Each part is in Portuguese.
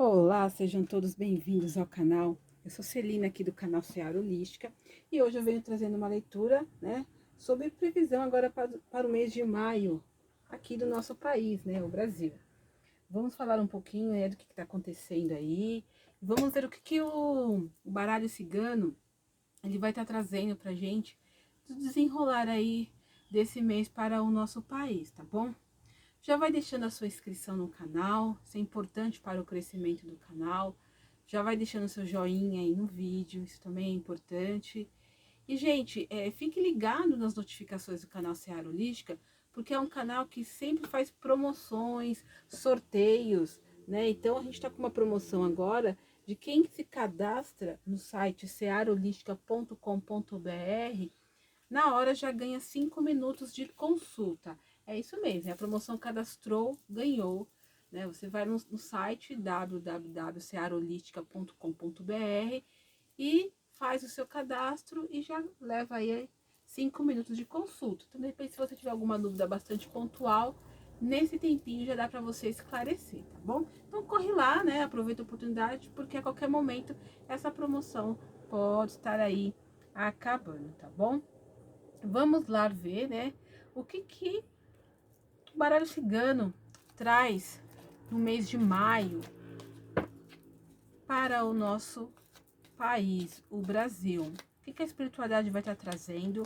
Olá, sejam todos bem-vindos ao canal. Eu sou Celina aqui do canal Seara Holística e hoje eu venho trazendo uma leitura, sobre previsão agora para o mês de maio aqui do nosso país, o Brasil. Vamos falar um pouquinho, do que está acontecendo aí. Vamos ver o que o baralho cigano ele vai estar trazendo para gente do desenrolar aí desse mês para o nosso país, tá bom? Já vai deixando a sua inscrição no canal, isso é importante para o crescimento do canal. Já vai deixando seu joinha aí no vídeo, isso também é importante. E, gente, fique ligado nas notificações do canal Seara Holística, porque é um canal que sempre faz promoções, sorteios, né? Então, a gente está com uma promoção agora de quem se cadastra no site searaholística.com.br, na hora já ganha 5 minutos de consulta. É isso mesmo, a promoção cadastrou, ganhou. Né? Você vai no site www.searaholística.com.br e faz o seu cadastro e já leva aí 5 minutos de consulta. Então, de repente, se você tiver alguma dúvida bastante pontual, nesse tempinho já dá para você esclarecer, tá bom? Então, corre lá, né? Aproveita a oportunidade, porque a qualquer momento essa promoção pode estar aí acabando, tá bom? Vamos lá ver, o que o baralho cigano traz no mês de maio para o nosso país, o Brasil. O que a espiritualidade vai estar trazendo,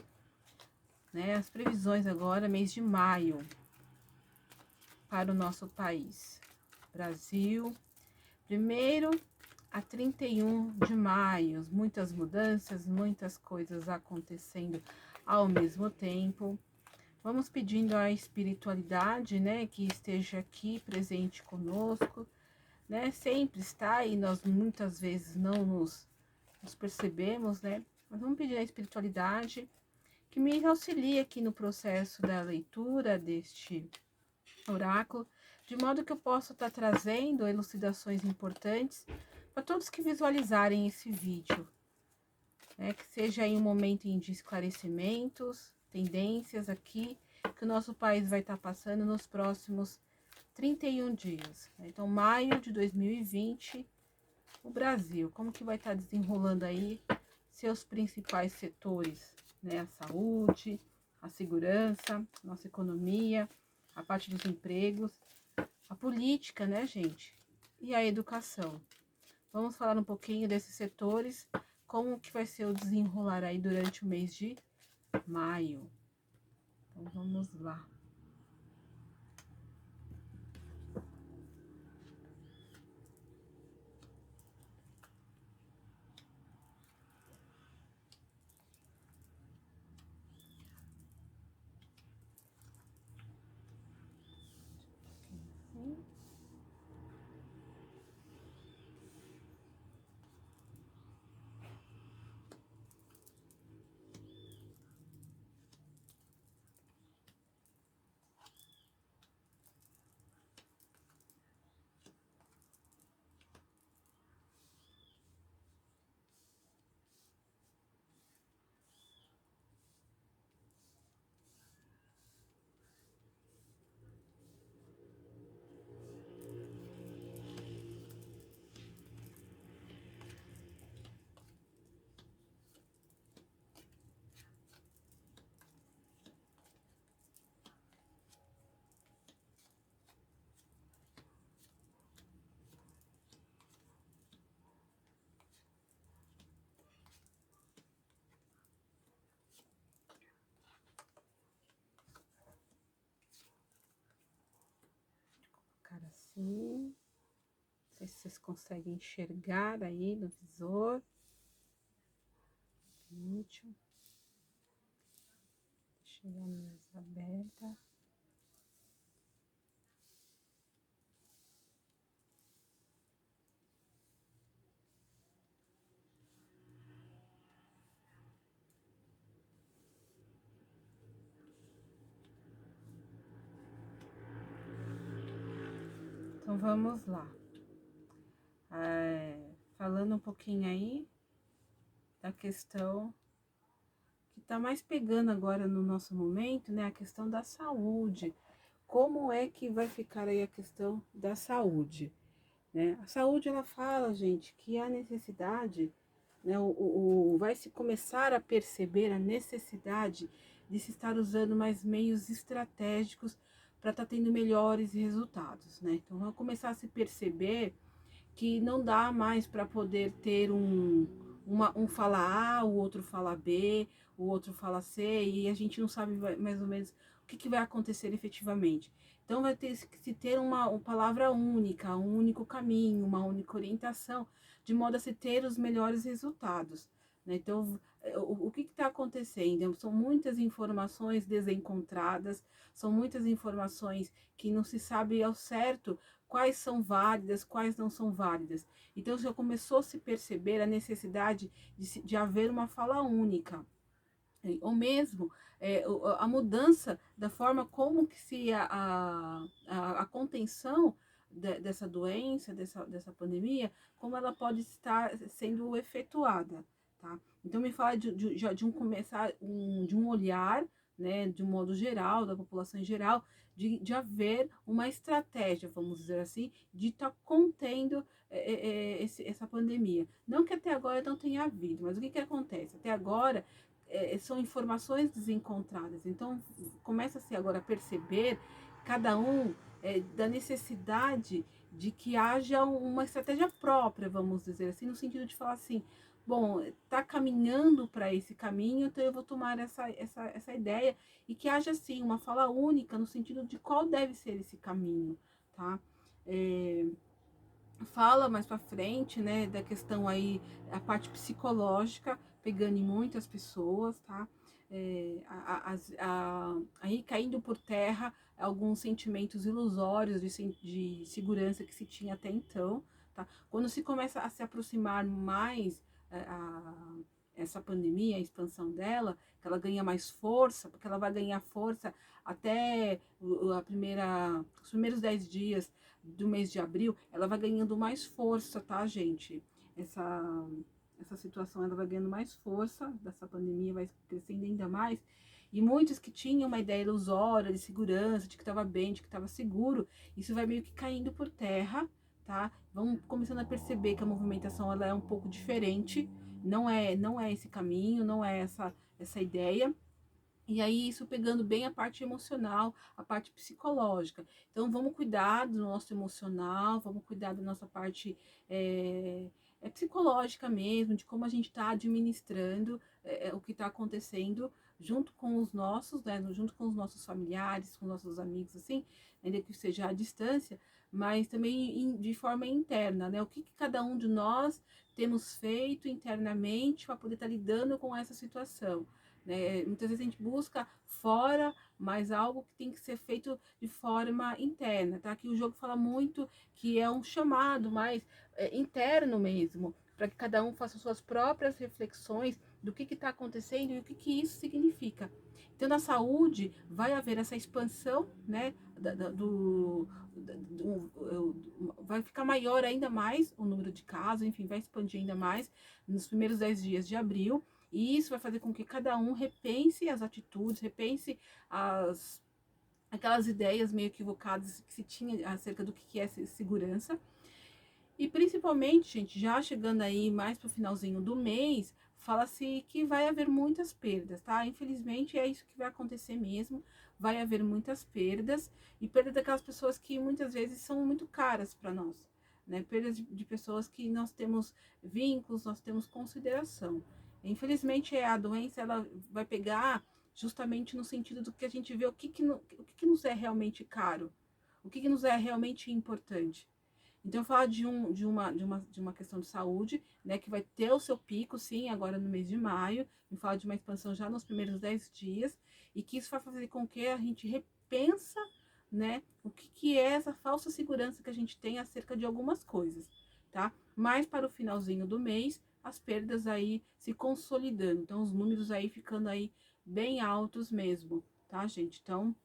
as previsões agora, mês de maio, para o nosso país, Brasil. Primeiro a 31 de maio, muitas mudanças, muitas coisas acontecendo ao mesmo tempo. Vamos pedindo à espiritualidade, que esteja aqui presente conosco, sempre está e nós muitas vezes não nos percebemos, Mas vamos pedir à espiritualidade que me auxilie aqui no processo da leitura deste oráculo, de modo que eu possa estar trazendo elucidações importantes para todos que visualizarem esse vídeo, que seja aí um momento de esclarecimentos, tendências aqui, que o nosso país vai estar passando nos próximos 31 dias. Então, maio de 2020, o Brasil, como que vai estar desenrolando aí seus principais setores, A saúde, a segurança, nossa economia, a parte dos empregos, a política, gente? E a educação. Vamos falar um pouquinho desses setores, como que vai ser o desenrolar aí durante o mês de maio. Então, vamos lá. Cara, assim, não sei se vocês conseguem enxergar aí no visor. Vídeo. Deixa eu mais aberta. Então, vamos lá. Falando um pouquinho aí da questão que tá mais pegando agora no nosso momento, a questão da saúde. Como é que vai ficar aí a questão da saúde? né? A saúde, ela fala, gente, que a necessidade, né, vai se começar a perceber a necessidade de se estar usando mais meios estratégicos para estar tendo melhores resultados, né? Então, vai começar a se perceber que não dá mais para poder ter um fala A, o outro fala B, o outro fala C, e a gente não sabe mais ou menos o que vai acontecer efetivamente. Então vai ter que se ter uma palavra única, um único caminho, uma única orientação, de modo a se ter os melhores resultados, né? Então, o que está acontecendo? São muitas informações desencontradas, são muitas informações que não se sabe ao certo quais são válidas, quais não são válidas. Então já começou a se perceber a necessidade de haver uma fala única, ou mesmo a mudança da forma como que se a contenção dessa doença, dessa pandemia, como ela pode estar sendo efetuada, tá? Então me fala de um começar, de um olhar, né, de um modo geral, da população em geral, de haver uma estratégia, vamos dizer assim, de estar contendo essa pandemia. Não que até agora não tenha havido, mas o que acontece? Até agora são informações desencontradas. Então, começa-se agora a perceber, cada um, da necessidade de que haja uma estratégia própria, vamos dizer assim, no sentido de falar assim, bom, está caminhando para esse caminho, então eu vou tomar essa ideia, e que haja, sim, uma fala única no sentido de qual deve ser esse caminho, tá? É, fala mais para frente, né, da questão aí, a parte psicológica, pegando em muitas pessoas, tá? Aí caindo por terra alguns sentimentos ilusórios de segurança que se tinha até então, tá? Quando se começa a se aproximar mais essa pandemia, a expansão dela, que ela ganha mais força, porque ela vai ganhar força até os primeiros 10 dias do mês de abril, ela vai ganhando mais força, tá, gente? Essa situação, ela vai ganhando mais força, dessa pandemia vai crescendo ainda mais, e muitos que tinham uma ideia ilusória de segurança, de que estava bem, de que estava seguro, isso vai meio que caindo por terra, tá? Vão começando a perceber que a movimentação, ela é um pouco diferente, não é esse caminho, não é essa ideia. E aí, isso pegando bem a parte emocional, a parte psicológica. Então, vamos cuidar do nosso emocional, vamos cuidar da nossa parte psicológica mesmo, de como a gente está administrando o que está acontecendo junto com os nossos, né, junto com os nossos familiares, com os nossos amigos, assim, ainda que seja à distância, mas também de forma interna, né? O que cada um de nós temos feito internamente para poder estar lidando com essa situação. Né? Muitas vezes a gente busca fora, mas algo que tem que ser feito de forma interna, tá? Que o jogo fala muito que é um chamado mais interno mesmo, para que cada um faça suas próprias reflexões do que está acontecendo e o que isso significa. Então, na saúde, vai haver essa expansão, né? Vai ficar maior ainda mais o número de casos, enfim, vai expandir ainda mais nos primeiros 10 dias de abril. E isso vai fazer com que cada um repense as atitudes, repense aquelas ideias meio equivocadas que se tinha acerca do que é segurança. E principalmente, gente, já chegando aí mais para o finalzinho do mês, fala-se que vai haver muitas perdas, tá? Infelizmente é isso que vai acontecer mesmo. Vai haver muitas perdas, e perda daquelas pessoas que muitas vezes são muito caras para nós, né? Perdas de pessoas que nós temos vínculos, nós temos consideração. Infelizmente, a doença, ela vai pegar justamente no sentido do que a gente vê o que nos é realmente caro, o que nos é realmente importante. Então, falar de uma questão de saúde, né, que vai ter o seu pico, sim, agora no mês de maio, e falar de uma expansão já nos primeiros 10 dias, e que isso vai fazer com que a gente repensa, né, o que é essa falsa segurança que a gente tem acerca de algumas coisas, tá? Mas para o finalzinho do mês, as perdas aí se consolidando, então os números aí ficando aí bem altos mesmo, tá, gente? Então,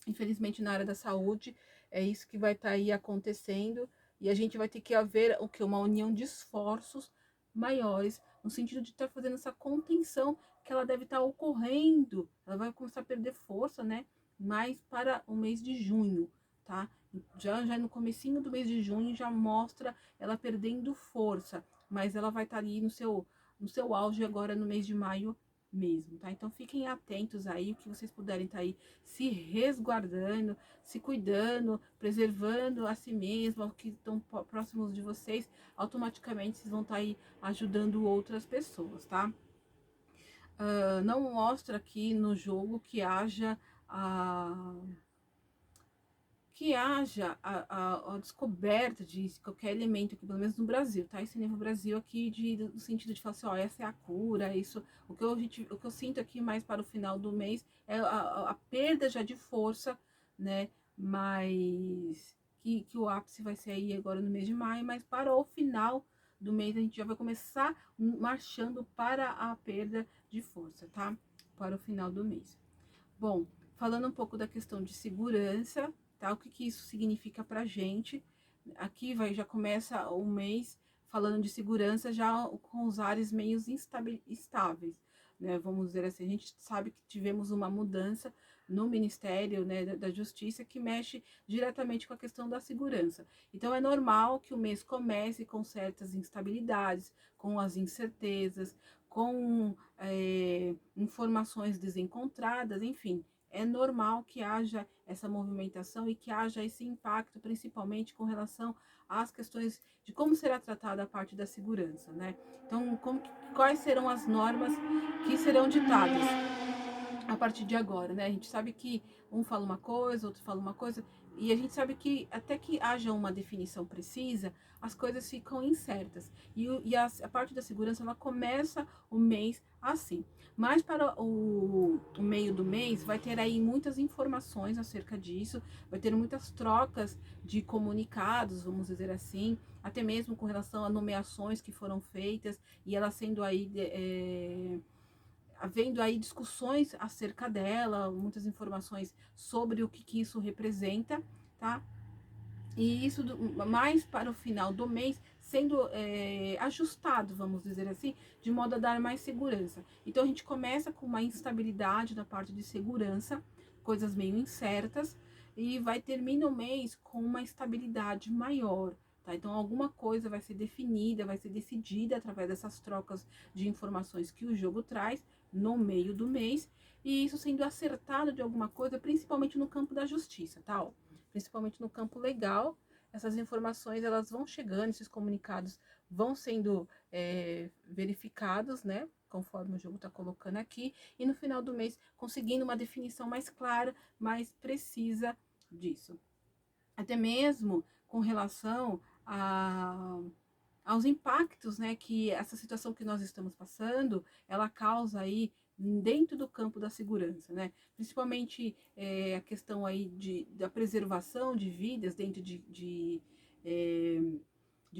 infelizmente, na área da saúde, é isso que vai estar aí acontecendo, e a gente vai ter que haver o que? Uma união de esforços maiores, no sentido de estar fazendo essa contenção que ela deve estar ocorrendo. Ela vai começar a perder força, né? Mais para o mês de junho, tá? Já no comecinho do mês de junho já mostra ela perdendo força, mas ela vai estar ali no seu auge agora no mês de maio mesmo, tá? Então fiquem atentos aí, o que vocês puderem estar aí se resguardando, se cuidando, preservando a si mesmo, que estão próximos de vocês, automaticamente vocês vão estar aí ajudando outras pessoas, tá? Não mostra aqui no jogo a a descoberta de qualquer elemento aqui, pelo menos no Brasil, tá? Esse nível Brasil aqui no sentido de falar assim, ó, essa é a cura, isso, o que eu sinto aqui mais para o final do mês é a perda já de força, né? Mas que o ápice vai ser aí agora no mês de maio, mas para o final do mês a gente já vai começar marchando para a perda de força, tá? Para o final do mês. Bom, falando um pouco da questão de segurança, tá? O que isso significa pra gente? Aqui já começa o mês falando de segurança já com os ares meio instáveis, né? Vamos dizer assim, a gente sabe que tivemos uma mudança no Ministério, né, da Justiça que mexe diretamente com a questão da segurança. Então é normal que o mês comece com certas instabilidades, com as incertezas, com informações desencontradas, enfim, é normal que haja essa movimentação e que haja esse impacto, principalmente com relação às questões de como será tratada a parte da segurança, né? Então, quais serão as normas que serão ditadas a partir de agora, né? A gente sabe que um fala uma coisa, outro fala uma coisa, e a gente sabe que até que haja uma definição precisa, as coisas ficam incertas. A parte da segurança, ela começa o mês assim. Mas para o meio do mês, vai ter aí muitas informações acerca disso, vai ter muitas trocas de comunicados, vamos dizer assim, até mesmo com relação a nomeações que foram feitas, e elas sendo aí havendo aí discussões acerca dela, muitas informações sobre o que isso representa, tá? E isso mais para o final do mês sendo ajustado, vamos dizer assim, de modo a dar mais segurança. Então a gente começa com uma instabilidade na parte de segurança, coisas meio incertas, e termina o mês com uma estabilidade maior. Tá? Então alguma coisa vai ser definida, vai ser decidida através dessas trocas de informações que o jogo traz no meio do mês, e isso sendo acertado de alguma coisa, principalmente no campo da justiça, tá? Ó, principalmente no campo legal, essas informações elas vão chegando, esses comunicados vão sendo verificados, né? Conforme o jogo está colocando aqui, e no final do mês conseguindo uma definição mais clara, mais precisa disso. Até mesmo com relação aos impactos, né, que essa situação que nós estamos passando, ela causa aí dentro do campo da segurança, né? Principalmente a questão aí da preservação de vidas dentro de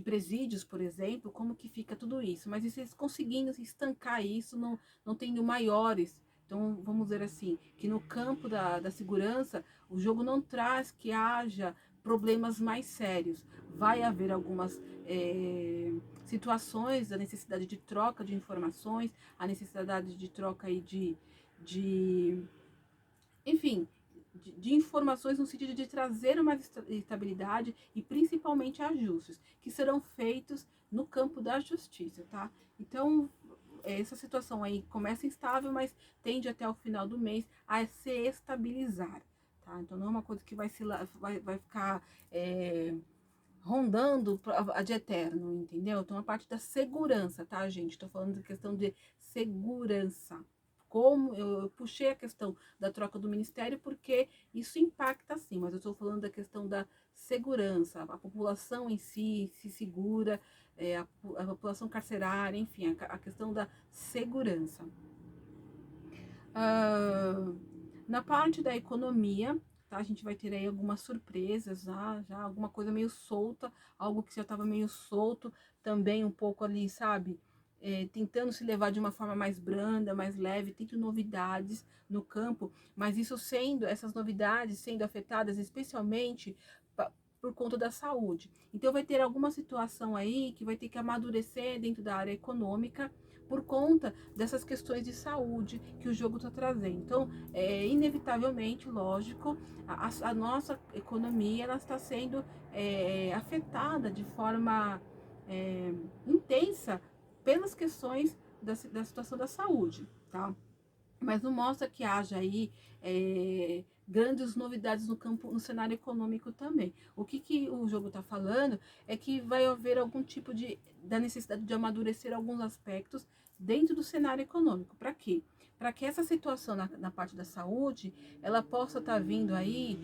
presídios, por exemplo, como que fica tudo isso. Mas vocês conseguindo estancar isso, não tendo maiores. Então, vamos dizer assim, que no campo da segurança, o jogo não traz que haja problemas mais sérios. Vai haver algumas situações, a necessidade de troca de informações, a necessidade de troca aí enfim, de informações no sentido de trazer uma estabilidade e principalmente ajustes, que serão feitos no campo da justiça, tá? Então, essa situação aí começa instável, mas tende até o final do mês a se estabilizar, tá? Então, não é uma coisa que vai ficar rondando de eterno, entendeu? Então, a parte da segurança, tá, gente? Tô falando da questão de segurança. Como eu puxei a questão da troca do ministério, porque isso impacta sim, mas eu estou falando da questão da segurança, a população em si se segura, a população carcerária, enfim, a questão da segurança. Na parte da economia, tá? A gente vai ter aí algumas surpresas, já alguma coisa meio solta, algo que já estava meio solto, também um pouco ali, sabe? Tentando se levar de uma forma mais branda, mais leve, tendo novidades no campo, mas essas novidades sendo afetadas especialmente por conta da saúde. Então vai ter alguma situação aí que vai ter que amadurecer dentro da área econômica, por conta dessas questões de saúde que o jogo está trazendo. Então, inevitavelmente, lógico, a nossa economia ela está sendo afetada de forma intensa pelas questões da situação da saúde, tá? Mas não mostra que haja aí grandes novidades no cenário econômico também. O que o jogo está falando é que vai haver algum tipo da necessidade de amadurecer alguns aspectos dentro do cenário econômico. Para quê? Para que essa situação na parte da saúde, ela possa estar vindo aí,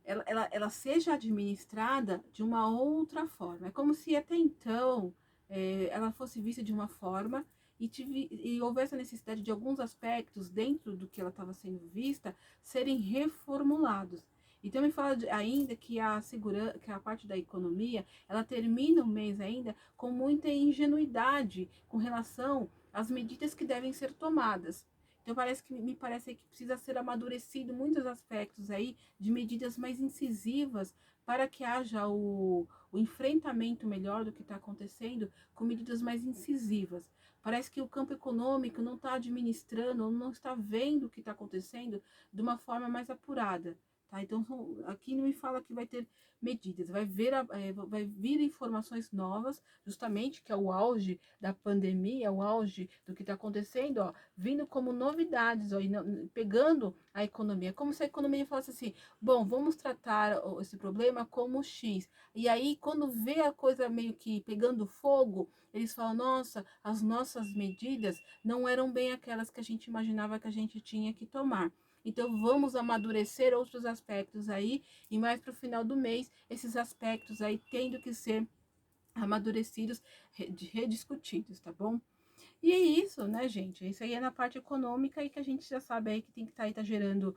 ela seja administrada de uma outra forma. É como se até então ela fosse vista de uma forma e houvesse a necessidade de alguns aspectos dentro do que ela estava sendo vista serem reformulados. Então me fala ainda que que a parte da economia, ela termina o mês ainda com muita ingenuidade com relação às medidas que devem ser tomadas. Então me parece que precisa ser amadurecido muitos aspectos aí de medidas mais incisivas para que haja o enfrentamento melhor do que está acontecendo com medidas mais incisivas. Parece que o campo econômico não está administrando, não está vendo o que está acontecendo de uma forma mais apurada. Tá? Então, aqui não me fala que vai ter medidas, vai vir informações novas, justamente que é o auge da pandemia, o auge do que está acontecendo, ó, vindo como novidades, ó, pegando a economia, como se a economia fosse assim, bom, vamos tratar esse problema como X. E aí, quando vê a coisa meio que pegando fogo, eles falam, nossa, as nossas medidas não eram bem aquelas que a gente imaginava que a gente tinha que tomar. Então, vamos amadurecer outros aspectos aí, e mais para o final do mês, esses aspectos aí tendo que ser amadurecidos, rediscutidos, tá bom? E é isso, né, gente? Isso aí é na parte econômica e que a gente já sabe aí que tem que tá gerando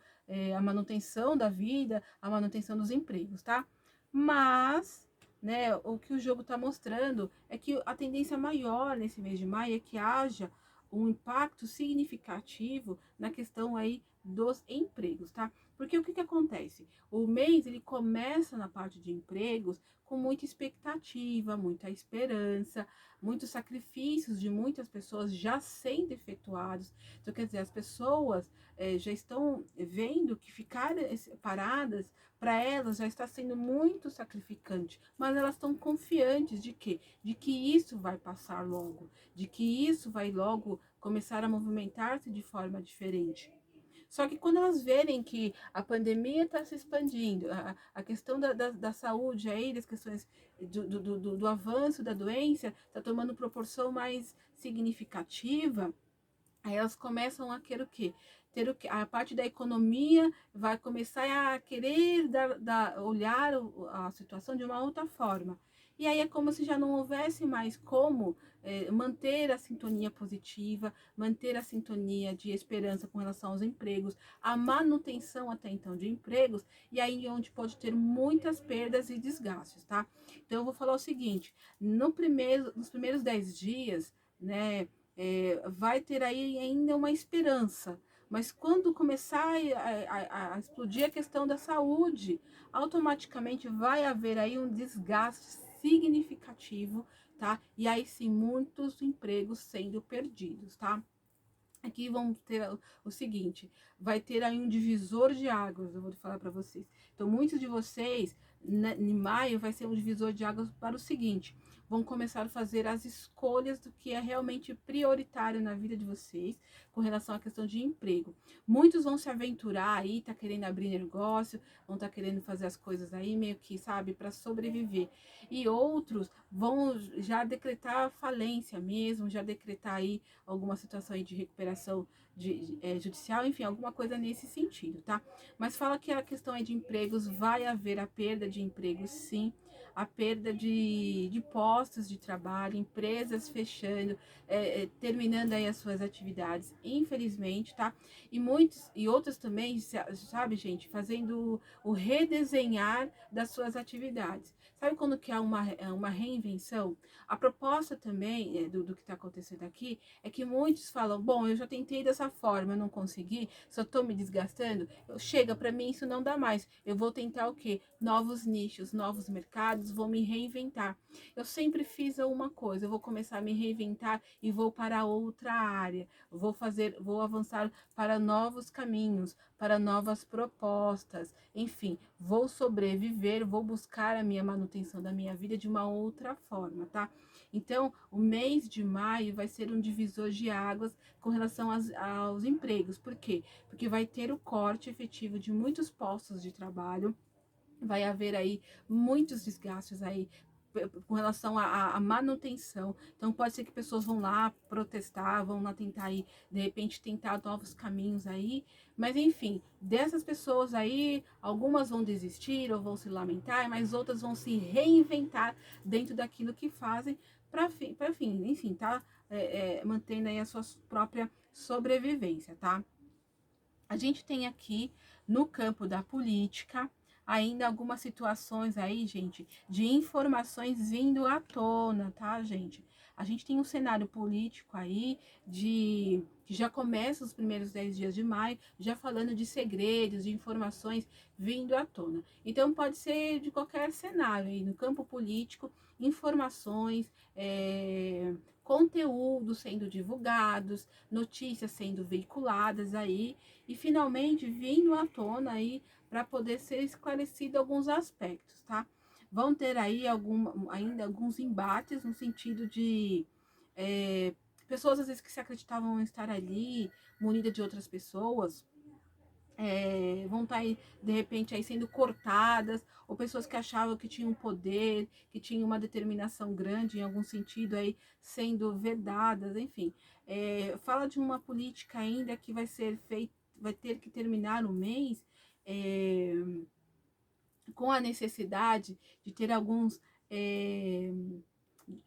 a manutenção da vida, a manutenção dos empregos, tá? Mas, né, o que o jogo está mostrando é que a tendência maior nesse mês de maio é que haja um impacto significativo na questão aí dos empregos, tá? Porque o que acontece? O mês, ele começa na parte de empregos com muita expectativa, muita esperança, muitos sacrifícios de muitas pessoas já sendo efetuados. Então, quer dizer, as pessoas já estão vendo que ficar paradas, para elas já está sendo muito sacrificante, mas elas estão confiantes de quê? De que isso vai passar logo, de que isso vai logo começar a movimentar-se de forma diferente. Só que quando elas verem que a pandemia está se expandindo, a questão da saúde aí, das questões do avanço da doença, está tomando proporção mais significativa, aí elas começam a querer o quê? A parte da economia vai começar a querer olhar a situação de uma outra forma. E aí é como se já não houvesse mais como manter a sintonia positiva, manter a sintonia de esperança com relação aos empregos, a manutenção até então de empregos, e aí onde pode ter muitas perdas e desgastes, tá? Então eu vou falar o seguinte, nos primeiros 10 dias, né, vai ter aí ainda uma esperança, mas quando começar a explodir a questão da saúde, automaticamente vai haver aí um desgaste significativo, tá? E aí sim, muitos empregos sendo perdidos, tá? Aqui vamos ter o seguinte, vai ter aí um divisor de águas, eu vou falar para vocês. Então, muitos de vocês, em maio, vai ser um divisor de águas para o seguinte, vão começar a fazer as escolhas do que é realmente prioritário na vida de vocês, com relação à questão de emprego. Muitos vão se aventurar aí, tá querendo abrir negócio, vão estar querendo fazer as coisas aí, meio que, sabe, para sobreviver. E outros vão já decretar falência mesmo, já decretar aí alguma situação aí de recuperação judicial, enfim, alguma coisa nesse sentido, tá? Mas fala que a questão aí de empregos, vai haver a perda de empregos, sim, a perda de postos de trabalho, empresas fechando, terminando aí as suas atividades, infelizmente, tá? E outras também, sabe, gente, fazendo o redesenhar das suas atividades. Sabe quando que há uma reinvenção? A proposta também do que está acontecendo aqui é que muitos falam, bom, eu já tentei dessa dessa forma eu não conseguir, se eu tô me desgastando, chega para mim, isso não dá mais. Eu vou tentar o quê? Novos nichos, novos mercados, vou me reinventar. Eu sempre fiz uma coisa, eu vou começar a me reinventar e vou para outra área. Vou avançar para novos caminhos, para novas propostas. Enfim, vou sobreviver, vou buscar a minha manutenção da minha vida de uma outra forma, tá? Então, o mês de maio vai ser um divisor de águas com relação aos empregos. Por quê? Porque vai ter o corte efetivo de muitos postos de trabalho, vai haver aí muitos desgastes aí com relação à manutenção. Então, pode ser que pessoas vão lá protestar, vão lá tentar aí, de repente, tentar novos caminhos aí. Mas, enfim, dessas pessoas aí, algumas vão desistir ou vão se lamentar, mas outras vão se reinventar dentro daquilo que fazem para enfim, tá? Mantendo aí a sua própria sobrevivência, tá? A gente tem aqui no campo da política ainda algumas situações aí, gente, de informações vindo à tona, tá, gente? A gente tem um cenário político aí que já começa os primeiros 10 dias de maio, já falando de segredos, de informações vindo à tona. Então, pode ser de qualquer cenário aí, no campo político, informações, conteúdos sendo divulgados, notícias sendo veiculadas aí, e finalmente vindo à tona aí para poder ser esclarecido alguns aspectos, tá? Vão ter aí ainda alguns embates no sentido de pessoas às vezes que se acreditavam estar ali, munidas de outras pessoas, vão estar aí, de repente, aí sendo cortadas, ou pessoas que achavam que tinham poder, que tinham uma determinação grande em algum sentido aí sendo vedadas, enfim. Fala de uma política ainda que vai ser feita, vai ter que terminar o mês com a necessidade de ter alguns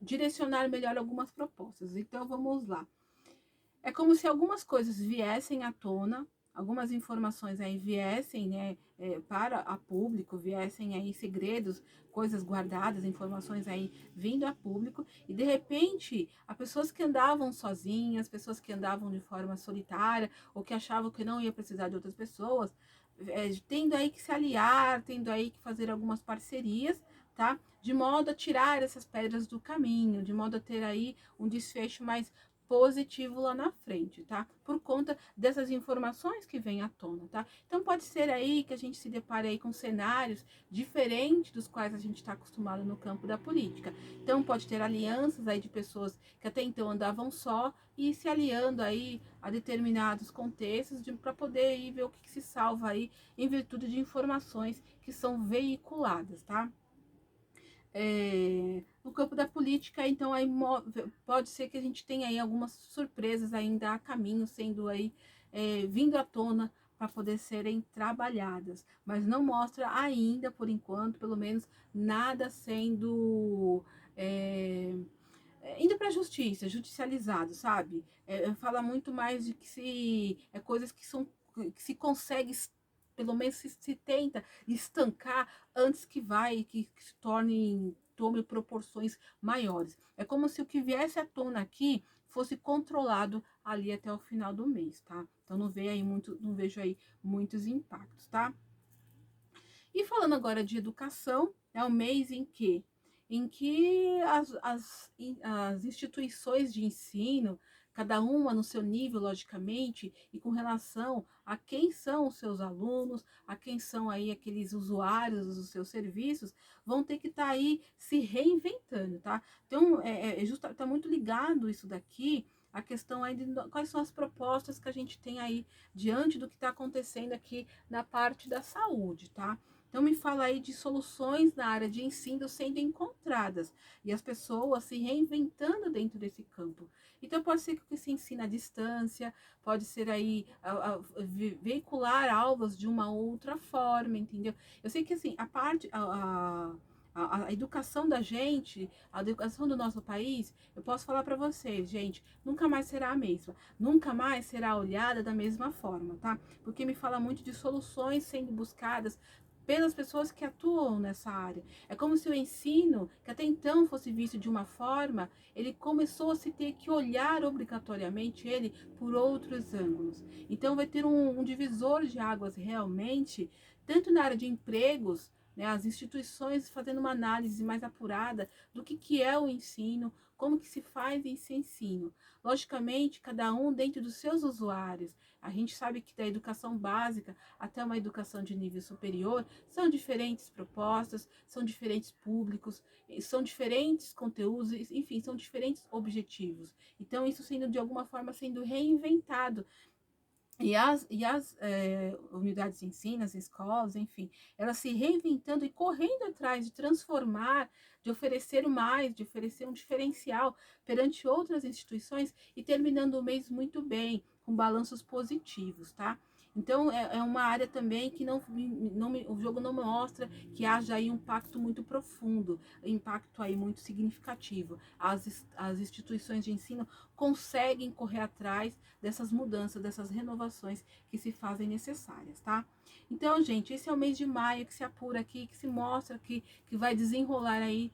direcionar melhor algumas propostas. Então vamos lá. É como se algumas coisas viessem à tona, algumas informações aí viessem, né, para a público, viessem aí segredos, coisas guardadas, informações aí vindo a público, e de repente, as pessoas que andavam sozinhas, pessoas que andavam de forma solitária, ou que achavam que não ia precisar de outras pessoas, tendo aí que se aliar, tendo aí que fazer algumas parcerias, tá? De modo a tirar essas pedras do caminho, de modo a ter aí um desfecho mais positivo lá na frente, tá? Por conta dessas informações que vêm à tona, tá? Então pode ser aí que a gente se depare aí com cenários diferentes dos quais a gente está acostumado no campo da política. Então pode ter alianças aí de pessoas que até então andavam só e se aliando aí a determinados contextos para poder aí ver o que se salva aí em virtude de informações que são veiculadas, tá? No campo da política, então aí pode ser que a gente tenha aí algumas surpresas ainda a caminho sendo aí vindo à tona para poder serem trabalhadas, mas não mostra ainda, por enquanto, pelo menos nada sendo indo para a justiça, judicializado, sabe? Fala muito mais de que coisas que se consegue, pelo menos se tenta estancar antes que se tome proporções maiores. É como se o que viesse à tona aqui fosse controlado ali até o final do mês, tá? Então não vejo aí muitos impactos, tá? E falando agora de educação, é o mês em que as instituições de ensino, cada uma no seu nível, logicamente, e com relação a quem são os seus alunos, a quem são aí aqueles usuários dos seus serviços, vão ter que estar aí se reinventando, tá? Então, tá muito ligado isso daqui, a questão aí de quais são as propostas que a gente tem aí diante do que está acontecendo aqui na parte da saúde, tá? Então, me fala aí de soluções na área de ensino sendo encontradas e as pessoas se reinventando dentro desse campo. Então, pode ser que se ensina à distância, pode ser aí veicular aulas de uma outra forma, entendeu? Eu sei que, assim, a educação da gente, a educação do nosso país, eu posso falar para vocês, gente, nunca mais será a mesma, nunca mais será olhada da mesma forma, tá? Porque me fala muito de soluções sendo buscadas pelas pessoas que atuam nessa área. É como se o ensino, que até então fosse visto de uma forma, ele começou a se ter que olhar obrigatoriamente ele por outros ângulos. Então vai ter um divisor de águas realmente, tanto na área de empregos, né, as instituições fazendo uma análise mais apurada do que é o ensino, como que se faz esse ensino. Logicamente, cada um dentro dos seus usuários. A gente sabe que da educação básica até uma educação de nível superior são diferentes propostas, são diferentes públicos, são diferentes conteúdos, enfim, são diferentes objetivos. Então, isso sendo de alguma forma sendo reinventado. E as unidades de ensino, as escolas, enfim, elas se reinventando e correndo atrás de transformar, de oferecer mais, de oferecer um diferencial perante outras instituições e terminando o mês muito bem, com balanços positivos, tá? Então, é uma área também que o jogo não mostra que haja aí um impacto muito profundo, um impacto aí muito significativo. As instituições de ensino conseguem correr atrás dessas mudanças, dessas renovações que se fazem necessárias, tá? Então, gente, esse é o mês de maio que se apura aqui, que se mostra que vai desenrolar aí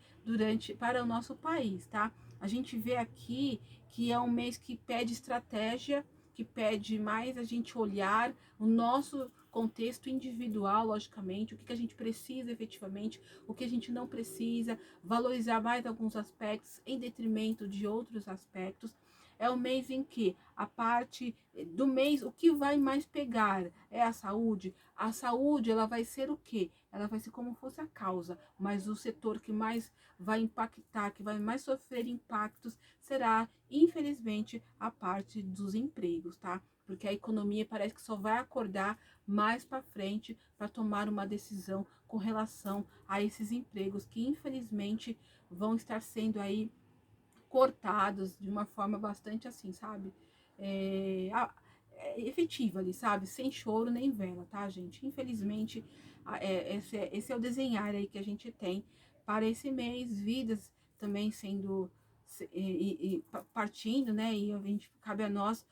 para o nosso país, tá? A gente vê aqui que é um mês que pede estratégia, que pede mais a gente olhar o nosso contexto individual, logicamente, o que a gente precisa efetivamente, o que a gente não precisa, valorizar mais alguns aspectos em detrimento de outros aspectos. É o mês em que a parte do mês, o que vai mais pegar é a saúde. A saúde, ela vai ser o quê? Ela vai ser como fosse a causa, mas o setor que mais vai impactar, que vai mais sofrer impactos, será, infelizmente, a parte dos empregos, tá? Porque a economia parece que só vai acordar mais para frente para tomar uma decisão com relação a esses empregos que, infelizmente, vão estar sendo aí cortados de uma forma bastante assim, sabe? É, efetiva ali, sabe? Sem choro nem vela, tá, gente? Infelizmente, esse é o desenhar aí que a gente tem para esse mês, vidas também sendo partindo, né? E a gente, cabe a nós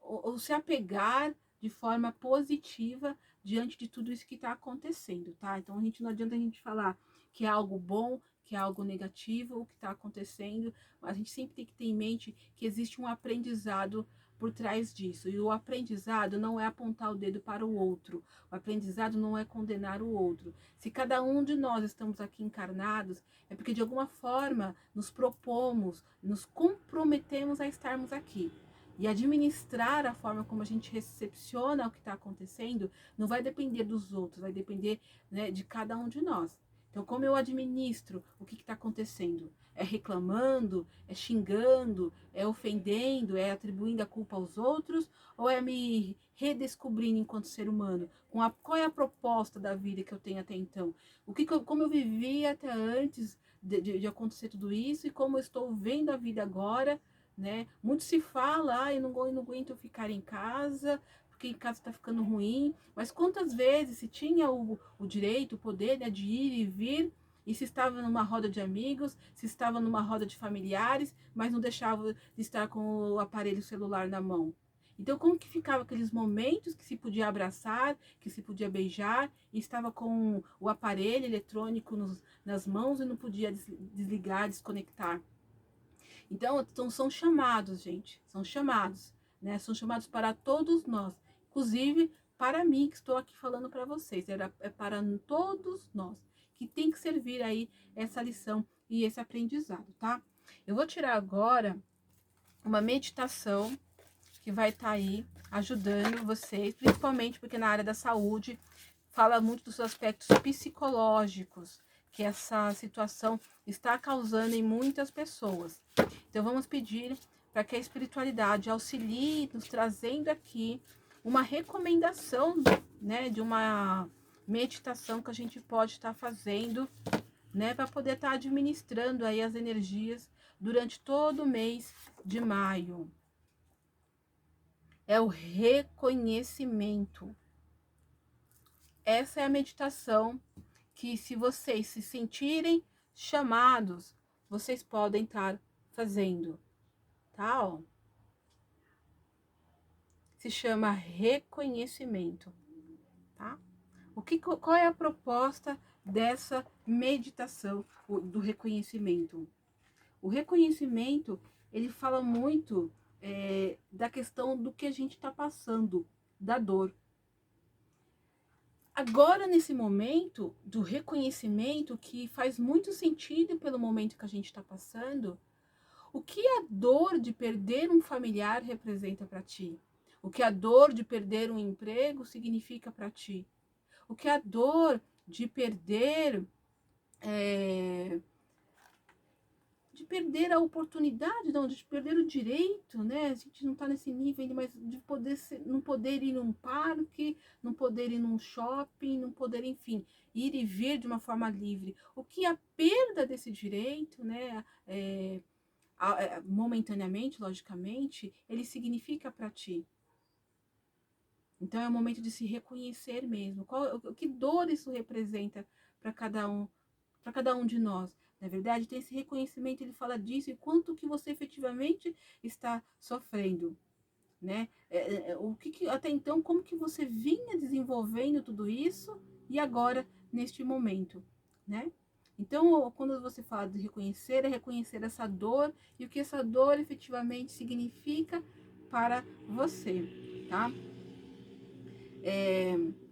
ou se apegar de forma positiva diante de tudo isso que está acontecendo, tá? Então a gente não adianta a gente falar que é algo bom, que é algo negativo, o que está acontecendo, mas a gente sempre tem que ter em mente que existe um aprendizado por trás disso. E o aprendizado não é apontar o dedo para o outro. O aprendizado não é condenar o outro. Se cada um de nós estamos aqui encarnados, é porque de alguma forma nos propomos, nos comprometemos a estarmos aqui. E administrar a forma como a gente recepciona o que está acontecendo não vai depender dos outros, vai depender, né, de cada um de nós. Então, como eu administro o que está acontecendo? É reclamando, é xingando, é ofendendo, é atribuindo a culpa aos outros? Ou é me redescobrindo enquanto ser humano? Qual é a proposta da vida que eu tenho até então? Como eu vivia até antes de acontecer tudo isso e como eu estou vendo a vida agora, né? Muito se fala, eu não aguento ficar em casa, porque em casa está ficando ruim, mas quantas vezes se tinha o direito, o poder, né, de ir e vir, e se estava numa roda de amigos, se estava numa roda de familiares, mas não deixava de estar com o aparelho celular na mão. Então, como que ficava aqueles momentos que se podia abraçar, que se podia beijar, e estava com o aparelho eletrônico nas mãos e não podia desligar, desconectar? Então são chamados, gente, são chamados, né? São chamados para todos nós, inclusive para mim que estou aqui falando para vocês. É para todos nós que tem que servir aí essa lição e esse aprendizado, tá? Eu vou tirar agora uma meditação que vai estar aí ajudando vocês, principalmente porque na área da saúde fala muito dos aspectos psicológicos que essa situação está causando em muitas pessoas. Então vamos pedir para que a espiritualidade auxilie nos trazendo aqui uma recomendação, né, de uma meditação que a gente pode estar fazendo, né, para poder estar administrando aí as energias durante todo o mês de maio. É o reconhecimento. Essa é a meditação que, se vocês se sentirem chamados, vocês podem estar fazendo, tá? Ó. Se chama reconhecimento, tá? Qual é a proposta dessa meditação, do reconhecimento? O reconhecimento, ele fala muito da questão do que a gente está passando, da dor. Agora, nesse momento do reconhecimento, que faz muito sentido pelo momento que a gente está passando, o que a dor de perder um familiar representa para ti? O que a dor de perder um emprego significa para ti? O que a dor de perder a oportunidade, não, de perder o direito, né? A gente não está nesse nível ainda, mas de não poder ir num parque, não poder ir num shopping, não poder, enfim, ir e vir de uma forma livre. O que a perda desse direito, né? Momentaneamente, logicamente, ele significa para ti. Então é o momento de se reconhecer mesmo. Que dor isso representa para cada um de nós. Na verdade, tem esse reconhecimento, ele fala disso e quanto que você efetivamente está sofrendo, né? Até então, como que você vinha desenvolvendo tudo isso e agora neste momento, né? Então, quando você fala de reconhecer, é reconhecer essa dor e o que essa dor efetivamente significa para você, tá?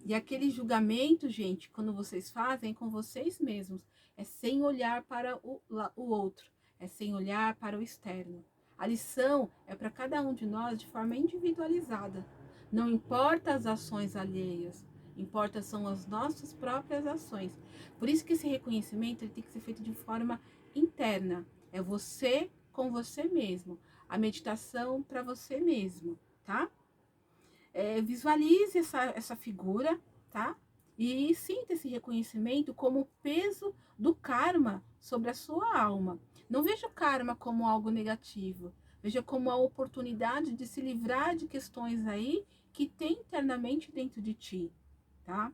E aquele julgamento, gente, quando vocês fazem com vocês mesmos, é sem olhar para o outro, é sem olhar para o externo. A lição é para cada um de nós de forma individualizada. Não importa as ações alheias, importa são as nossas próprias ações. Por isso que esse reconhecimento ele tem que ser feito de forma interna. É você com você mesmo. A meditação para você mesmo, tá? Visualize essa figura, tá? E sinta esse reconhecimento como o peso do karma sobre a sua alma. Não veja o karma como algo negativo. Veja como a oportunidade de se livrar de questões aí que tem internamente dentro de ti, tá?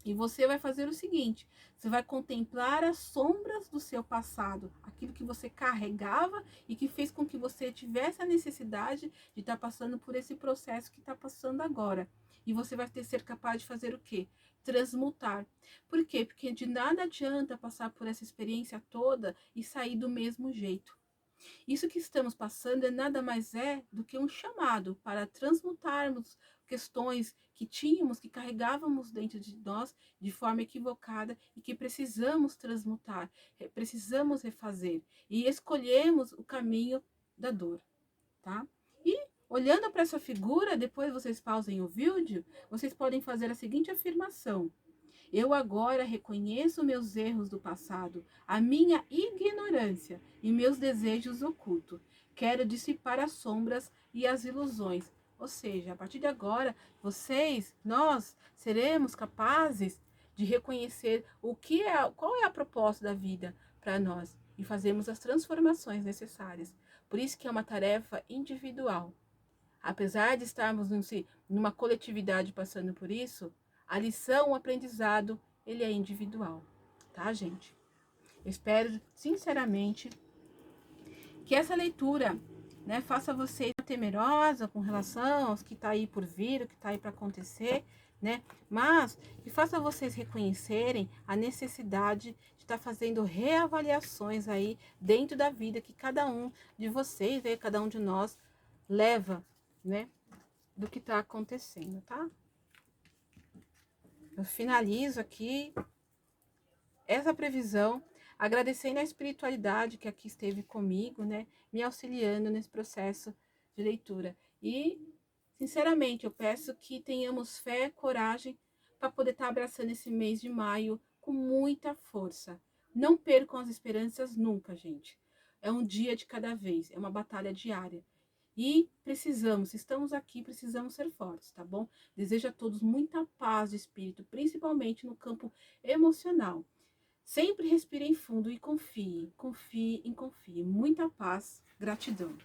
E você vai fazer o seguinte, você vai contemplar as sombras do seu passado, aquilo que você carregava e que fez com que você tivesse a necessidade de estar passando por esse processo que está passando agora. E você vai ser capaz de fazer o quê? Transmutar. Por quê? Porque de nada adianta passar por essa experiência toda e sair do mesmo jeito. Isso que estamos passando nada mais é do que um chamado para transmutarmos questões que tínhamos, que carregávamos dentro de nós de forma equivocada e que precisamos transmutar, precisamos refazer e escolhemos o caminho da dor, tá? E olhando para essa figura, depois vocês pausem o vídeo, vocês podem fazer a seguinte afirmação: eu agora reconheço meus erros do passado, a minha ignorância e meus desejos ocultos. Quero dissipar as sombras e as ilusões. Ou seja, a partir de agora, nós seremos capazes de reconhecer qual é a proposta da vida para nós e fazermos as transformações necessárias. Por isso que é uma tarefa individual. Apesar de estarmos numa coletividade passando por isso, a lição, o aprendizado, ele é individual, tá, gente? Eu espero, sinceramente, que essa leitura, né, faça você temerosa com relação aos que está aí por vir, o que está aí para acontecer, né? Mas que faça vocês reconhecerem a necessidade de estar fazendo reavaliações aí dentro da vida que cada um de vocês, né, cada um de nós leva, né, do que está acontecendo, tá? Eu finalizo aqui essa previsão, agradecendo a espiritualidade que aqui esteve comigo, né, me auxiliando nesse processo de leitura. E, sinceramente, eu peço que tenhamos fé, coragem, para poder estar abraçando esse mês de maio com muita força. Não percam as esperanças nunca, gente. É um dia de cada vez, é uma batalha diária. E estamos aqui, precisamos ser fortes, tá bom? Desejo a todos muita paz de espírito, principalmente no campo emocional. Sempre respirem fundo e confie. Muita paz, gratidão.